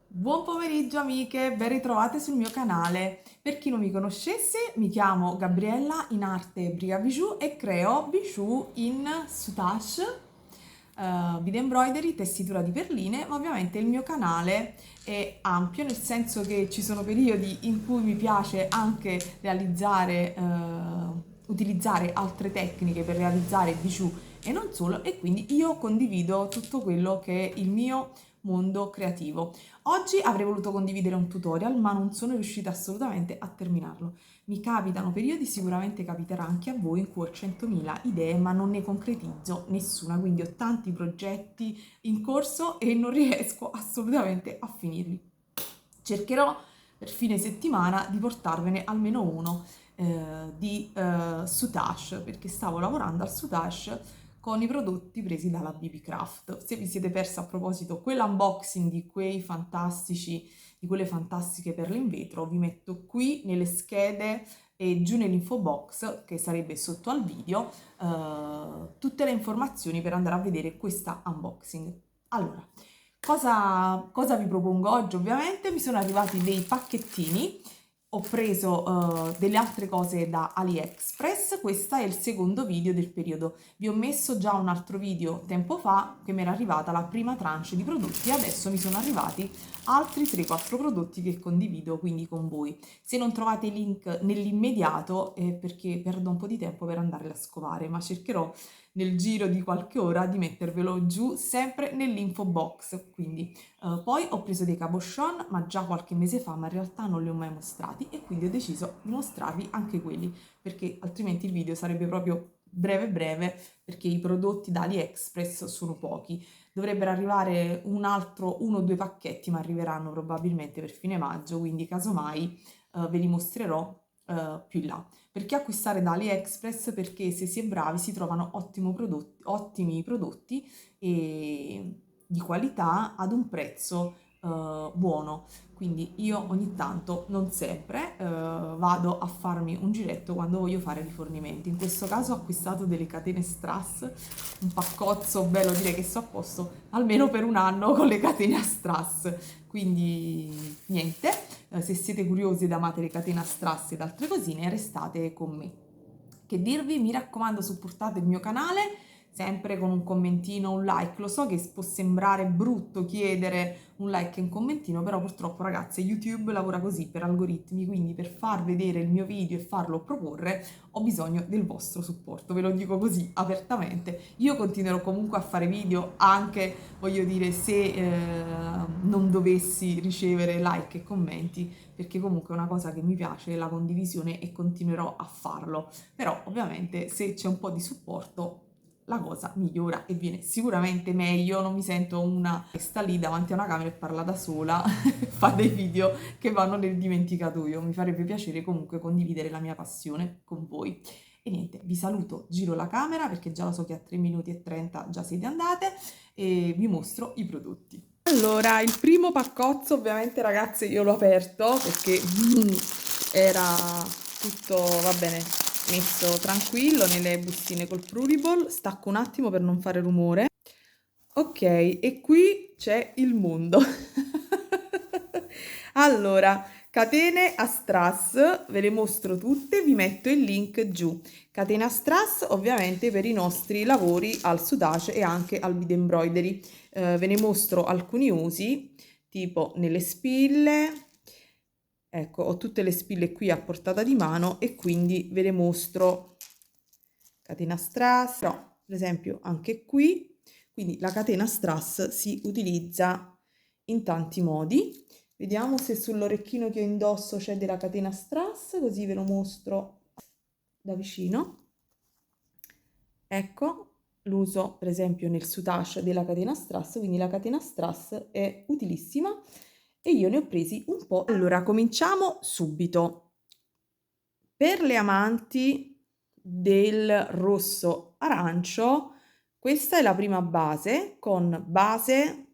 Buon pomeriggio amiche, ben ritrovate sul mio canale. Per chi non mi conoscesse, mi chiamo Gabriella, in arte Briga Bijou e creo bijou in soutache, bead embroidery, tessitura di perline, ma ovviamente il mio canale è ampio, nel senso che ci sono periodi in cui mi piace anche utilizzare altre tecniche per realizzare bijou e non solo, e quindi io condivido tutto quello che è il mio mondo creativo. Oggi avrei voluto condividere un tutorial, ma non sono riuscita assolutamente a terminarlo. Mi capitano periodi, sicuramente capiterà anche a voi, in cui ho 100.000 idee, ma non ne concretizzo nessuna, quindi ho tanti progetti in corso e non riesco assolutamente a finirli. Cercherò per fine settimana di portarvene almeno uno di soutache, perché stavo lavorando al soutache con i prodotti presi dalla BB Craft. Se vi siete persi a proposito quell'unboxing di di quelle fantastiche perle in vetro, vi metto qui nelle schede e giù nell'info box, che sarebbe sotto al video, tutte le informazioni per andare a vedere questa unboxing. Allora, cosa vi propongo oggi? Ovviamente mi sono arrivati dei pacchettini, ho preso delle altre cose da AliExpress. Questo è il secondo video del periodo. Vi ho messo già un altro video tempo fa che mi era arrivata la prima tranche di prodotti e adesso mi sono arrivati altri 3-4 prodotti che condivido quindi con voi. Se non trovate i link nell'immediato è perché perdo un po' di tempo per andarli a scovare, ma cercherò nel giro di qualche ora di mettervelo giù sempre nell'info box. Quindi poi ho preso dei cabochon, ma già qualche mese fa, ma in realtà non li ho mai mostrati e quindi ho deciso di mostrarvi anche quelli, perché altrimenti il video sarebbe proprio breve, perché i prodotti da AliExpress sono pochi. Dovrebbero arrivare uno o due pacchetti, ma arriveranno probabilmente per fine maggio, quindi casomai ve li mostrerò più in là. Perché acquistare da AliExpress? Perché se si è bravi si trovano ottimi prodotti e di qualità ad un prezzo buono. Quindi io ogni tanto, non sempre, vado a farmi un giretto quando voglio fare rifornimenti. In questo caso ho acquistato delle catene strass, un paccozzo bello, direi che sto a posto almeno per un anno con le catene a strass. Quindi niente, se siete curiosi ed amate le catene a strass ed altre cosine, restate con me. Che dirvi, mi raccomando, supportate il mio canale sempre con un commentino, un like. Lo so che può sembrare brutto chiedere un like e un commentino, però purtroppo ragazze YouTube lavora così per algoritmi, quindi per far vedere il mio video e farlo proporre ho bisogno del vostro supporto, ve lo dico così apertamente. Io continuerò comunque a fare video anche, voglio dire, se non dovessi ricevere like e commenti, perché comunque è una cosa che mi piace, la condivisione, e continuerò a farlo. Però ovviamente se c'è un po' di supporto la cosa migliora e viene sicuramente meglio. Non mi sento una che sta lì davanti a una camera e parla da sola fa dei video che vanno nel dimenticatoio. Mi farebbe piacere comunque condividere la mia passione con voi. E niente, vi saluto, giro la camera perché già lo so che a 3 minuti e 30 già siete andate e vi mostro i prodotti. Allora, il primo paccozzo, ovviamente ragazze io l'ho aperto perché era tutto, va bene, messo tranquillo nelle bustine col Pluriball. Stacco un attimo per non fare rumore. Ok, e qui c'è il mondo. Allora, catene a strass, ve le mostro tutte, vi metto il link giù. Catena a strass ovviamente per i nostri lavori al sudace e anche al bead embroidery. Ve ne mostro alcuni usi, tipo nelle spille. Ecco, ho tutte le spille qui a portata di mano e quindi ve le mostro. Catena strass, però per esempio anche qui, quindi la catena strass si utilizza in tanti modi. Vediamo se sull'orecchino che ho indosso c'è della catena strass, così ve lo mostro da vicino. Ecco l'uso per esempio nel soutache della catena strass, quindi la catena strass è utilissima e io ne ho presi un po'. Allora, cominciamo subito. Per le amanti del rosso arancio, questa è la prima base con base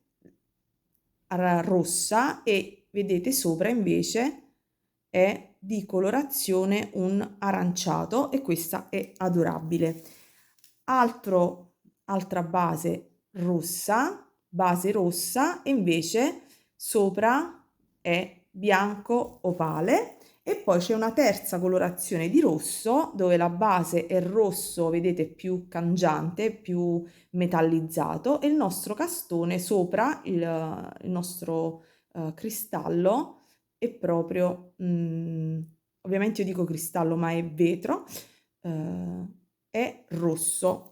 rossa e vedete sopra invece è di colorazione un aranciato e questa è adorabile. Altra base rossa e invece sopra è bianco opale. E poi c'è una terza colorazione di rosso dove la base è rosso, vedete, più cangiante, più metallizzato e il nostro castone sopra il nostro cristallo è proprio, ovviamente io dico cristallo ma è vetro, è rosso.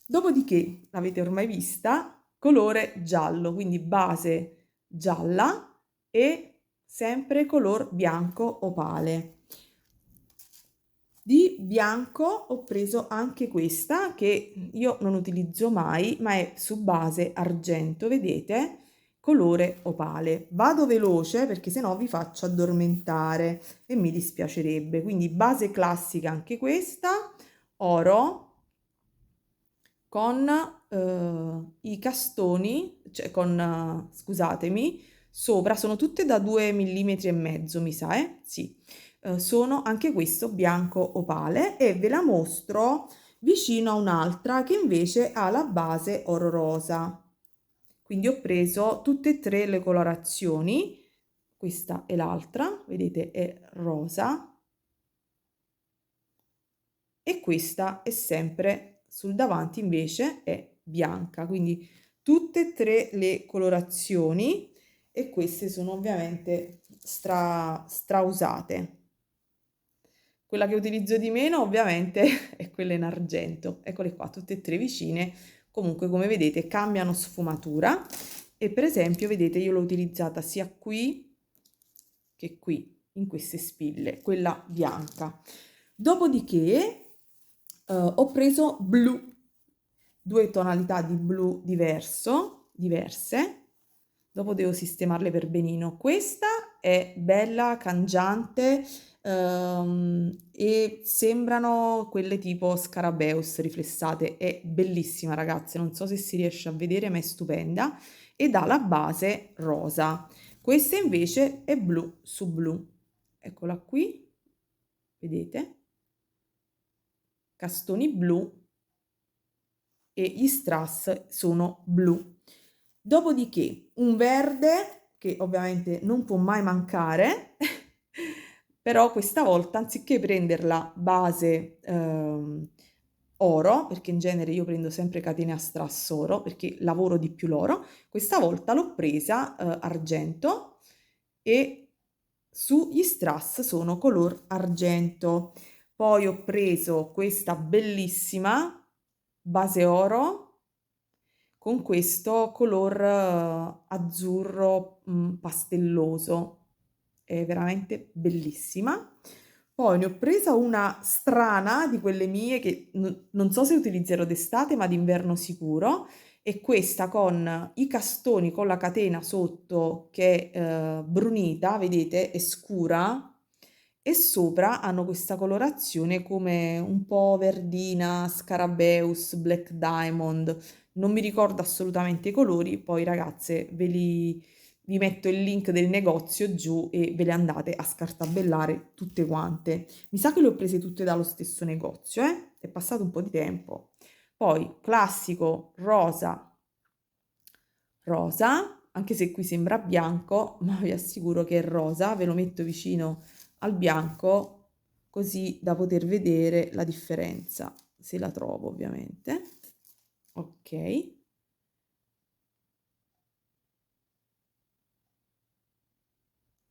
Dopodiché, l'avete ormai vista, colore giallo, quindi base gialla e sempre color bianco opale. Di bianco ho preso anche questa che io non utilizzo mai, ma è su base argento, vedete? Colore opale. Vado veloce perché sennò vi faccio addormentare e mi dispiacerebbe. Quindi base classica anche questa, oro con i castoni, cioè con, scusatemi, sopra, sono tutte da 2,5 mm, mi sa, Sì, sono anche questo bianco opale e ve la mostro vicino a un'altra che invece ha la base oro rosa. Quindi ho preso tutte e tre le colorazioni, questa e l'altra, vedete è rosa e questa è sempre sul davanti invece è bianca, quindi tutte e tre le colorazioni e queste sono ovviamente strausate. Quella che utilizzo di meno ovviamente è quella in argento, eccole qua tutte e tre vicine, comunque come vedete cambiano sfumatura e per esempio vedete io l'ho utilizzata sia qui che qui in queste spille, quella bianca. Dopodiché ho preso blu, due tonalità di blu diverse, dopo devo sistemarle per benino. Questa è bella, cangiante e sembrano quelle tipo Scarabeus riflessate, è bellissima ragazze, non so se si riesce a vedere ma è stupenda ed ha la base rosa. Questa invece è blu su blu, eccola qui, vedete? Castoni blu e gli strass sono blu. Dopodiché un verde che ovviamente non può mai mancare, però questa volta anziché prenderla base oro, perché in genere io prendo sempre catene a strass oro perché lavoro di più l'oro, questa volta l'ho presa argento e sugli strass sono color argento. Poi ho preso questa bellissima base oro con questo color azzurro pastelloso, è veramente bellissima. Poi ne ho presa una strana di quelle mie che non so se utilizzerò d'estate ma d'inverno sicuro, e questa con i castoni con la catena sotto che è brunita, vedete, è scura e sopra hanno questa colorazione come un po' verdina, Scarabeus, Black Diamond, non mi ricordo assolutamente i colori, poi ragazze vi metto il link del negozio giù e ve le andate a scartabellare tutte quante. Mi sa che le ho prese tutte dallo stesso negozio, è passato un po' di tempo. Poi classico rosa, anche se qui sembra bianco, ma vi assicuro che è rosa, ve lo metto vicino al bianco così da poter vedere la differenza, se la trovo ovviamente. Ok.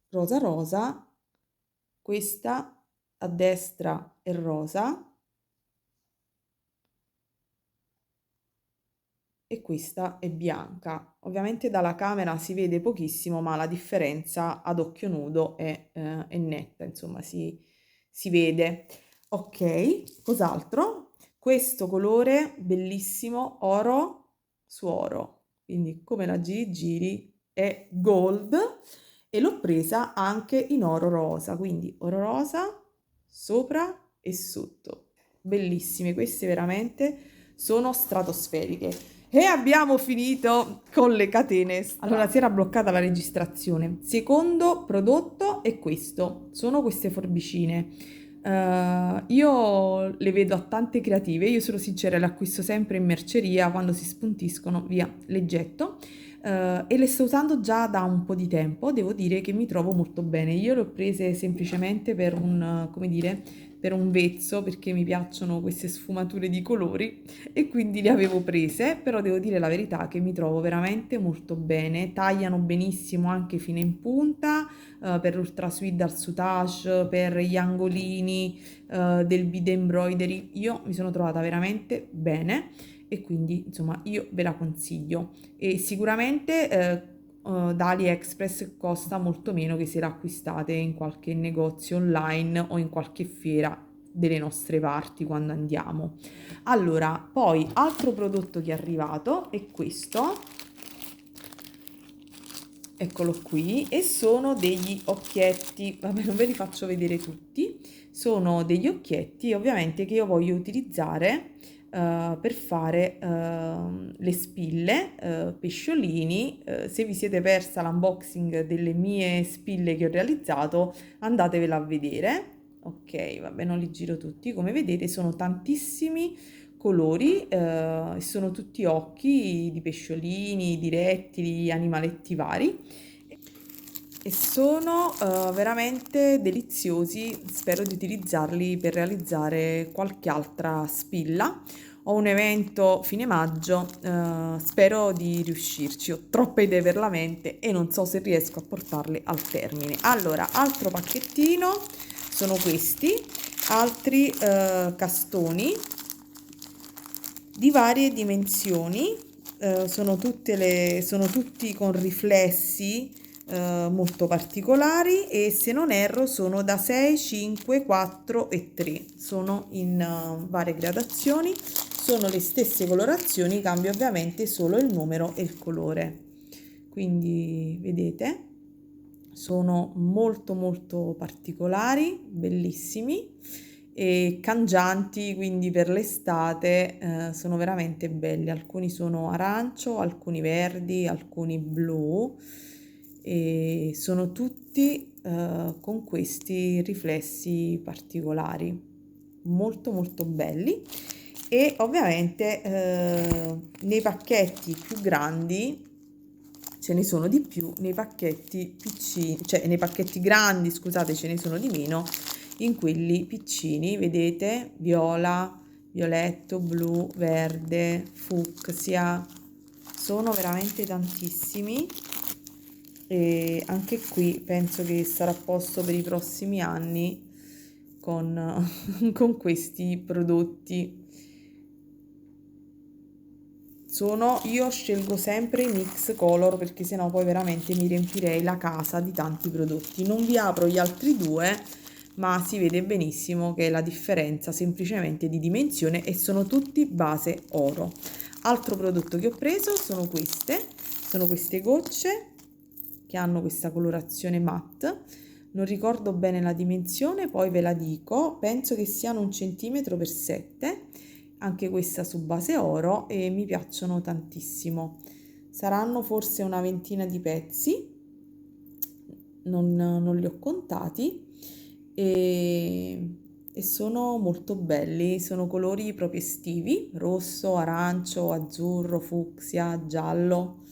Rosa rosa, questa a destra è rosa e questa è bianca. Ovviamente dalla camera si vede pochissimo, ma la differenza ad occhio nudo è netta, insomma si vede. Ok, cos'altro? Questo colore bellissimo, oro su oro, quindi come la giri giri è gold e l'ho presa anche in oro rosa, quindi oro rosa sopra e sotto. Bellissime, queste veramente sono stratosferiche. E abbiamo finito con le catene. Allora, si era bloccata la registrazione. Secondo prodotto è questo. Sono queste forbicine. Io le vedo a tante creative. Io sono sincera, le acquisto sempre in merceria. Quando si spuntiscono, via, le getto. E le sto usando già da un po' di tempo. Devo dire che mi trovo molto bene. Io le ho prese semplicemente per un, come dire, per un vezzo, perché mi piacciono queste sfumature di colori e quindi le avevo prese, però devo dire la verità che mi trovo veramente molto bene, tagliano benissimo anche fino in punta, per l'Ultra Sweet al Sutage, per gli angolini, del bead embroidery, io mi sono trovata veramente bene e quindi insomma io ve la consiglio e sicuramente da AliExpress costa molto meno che se la acquistate in qualche negozio online o in qualche fiera delle nostre parti quando andiamo. Allora, poi altro prodotto che è arrivato è questo, eccolo qui, e sono degli occhietti, vabbè non ve li faccio vedere tutti, sono degli occhietti ovviamente che io voglio utilizzare per fare le spille, pesciolini. Se vi siete persa l'unboxing delle mie spille che ho realizzato, andatevela a vedere. Ok, vabbè, non li giro tutti, come vedete sono tantissimi colori, sono tutti occhi di pesciolini, di rettili, animaletti vari e sono veramente deliziosi. Spero di utilizzarli per realizzare qualche altra spilla. Ho un evento fine maggio, spero di riuscirci. Ho troppe idee per la mente e non so se riesco a portarle al termine. Allora, altro pacchettino sono questi, altri castoni di varie dimensioni, sono tutti con riflessi molto particolari e se non erro sono da 6, 5, 4 e 3, sono in varie gradazioni, sono le stesse colorazioni, cambia ovviamente solo il numero e il colore. Quindi vedete, sono molto molto particolari, bellissimi e cangianti, quindi per l'estate sono veramente belli. Alcuni sono arancio, alcuni verdi, alcuni blu e sono tutti con questi riflessi particolari, molto molto belli. E ovviamente nei pacchetti più grandi ce ne sono di più, nei pacchetti piccini, cioè nei pacchetti grandi, scusate, ce ne sono di meno, in quelli piccini, vedete, viola, violetto, blu, verde, fucsia, sono veramente tantissimi e anche qui penso che sarà a posto per i prossimi anni con, con questi prodotti. Io scelgo sempre i mix color perché sennò poi veramente mi riempirei la casa di tanti prodotti. Non vi apro gli altri due, ma si vede benissimo che è la differenza semplicemente di dimensione e sono tutti base oro. Altro prodotto che ho preso sono queste gocce che hanno questa colorazione matte. Non ricordo bene la dimensione, poi ve la dico, penso che siano 1 centimetro per 7, anche questa su base oro e mi piacciono tantissimo. Saranno forse una ventina di pezzi, non li ho contati e sono molto belli, sono colori proprio estivi, rosso, arancio, azzurro, fucsia, giallo.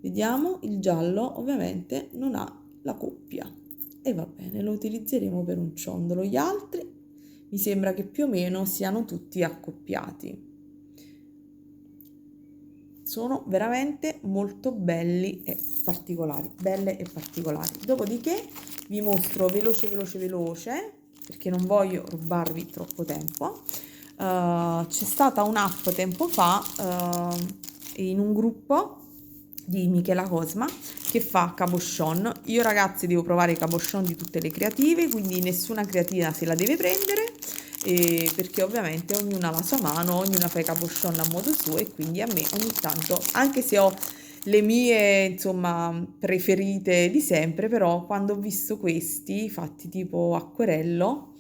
Vediamo, il giallo ovviamente non ha la coppia e va bene, lo utilizzeremo per un ciondolo. Gli altri mi sembra che più o meno siano tutti accoppiati. Sono veramente molto belli e particolari, belle e particolari. Dopodiché vi mostro veloce, perché non voglio rubarvi troppo tempo. C'è stata un'app tempo fa in un gruppo di Michela Cosma che fa cabochon. Io ragazzi devo provare i cabochon di tutte le creative, quindi nessuna creatina se la deve prendere perché ovviamente ognuna ha la sua mano, ognuna fa i cabochon a modo suo e quindi a me ogni tanto, anche se ho le mie insomma preferite di sempre, però quando ho visto questi fatti tipo acquerello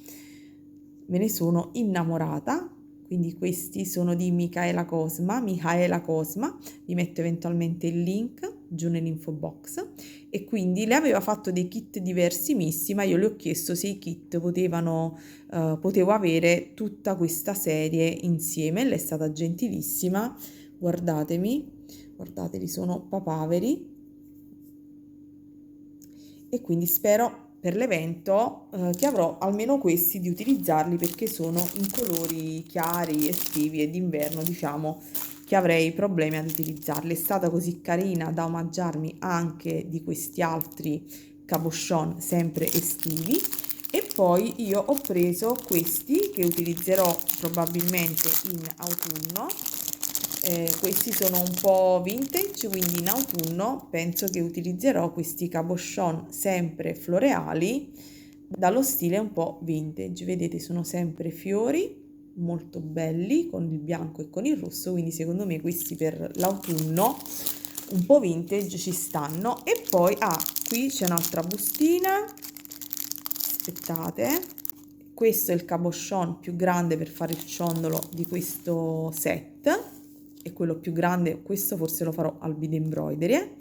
me ne sono innamorata quindi questi sono di Michaela Cosma, vi metto eventualmente il link giù nell'info box. E quindi le aveva fatto dei kit diversimissimi, ma io le ho chiesto se i kit potevo avere tutta questa serie insieme. Lei è stata gentilissima, guardateli, sono papaveri, e quindi spero per l'evento che avrò almeno questi di utilizzarli, perché sono in colori chiari, estivi e d'inverno, diciamo che avrei problemi ad utilizzarli. È stata così carina da omaggiarmi anche di questi altri cabochon sempre estivi. E poi io ho preso questi che utilizzerò probabilmente in autunno. Questi sono un po' vintage, quindi in autunno penso che utilizzerò questi cabochon sempre floreali dallo stile un po' vintage. Vedete, sono sempre fiori molto belli con il bianco e con il rosso, quindi secondo me questi per l'autunno un po' vintage ci stanno. E poi qui c'è un'altra bustina, aspettate, questo è il cabochon più grande per fare il ciondolo di questo set, è quello più grande, questo forse lo farò al bead embroidery.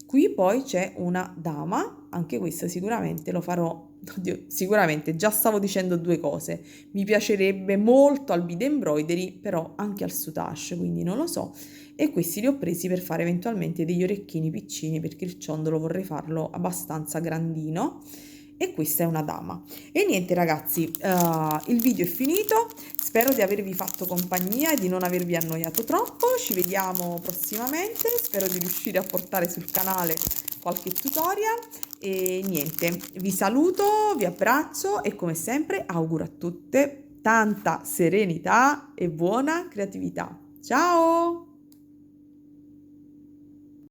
Qui poi c'è una dama, anche questa sicuramente lo farò, oddio, sicuramente già stavo dicendo due cose, mi piacerebbe molto al bead embroidery, però anche al soutache, quindi non lo so. E questi li ho presi per fare eventualmente degli orecchini piccini, perché il ciondolo vorrei farlo abbastanza grandino. E questa è una dama. E niente ragazzi, il video è finito, spero di avervi fatto compagnia e di non avervi annoiato troppo. Ci vediamo prossimamente, spero di riuscire a portare sul canale qualche tutorial. E niente, vi saluto, vi abbraccio e come sempre auguro a tutte tanta serenità e buona creatività. Ciao!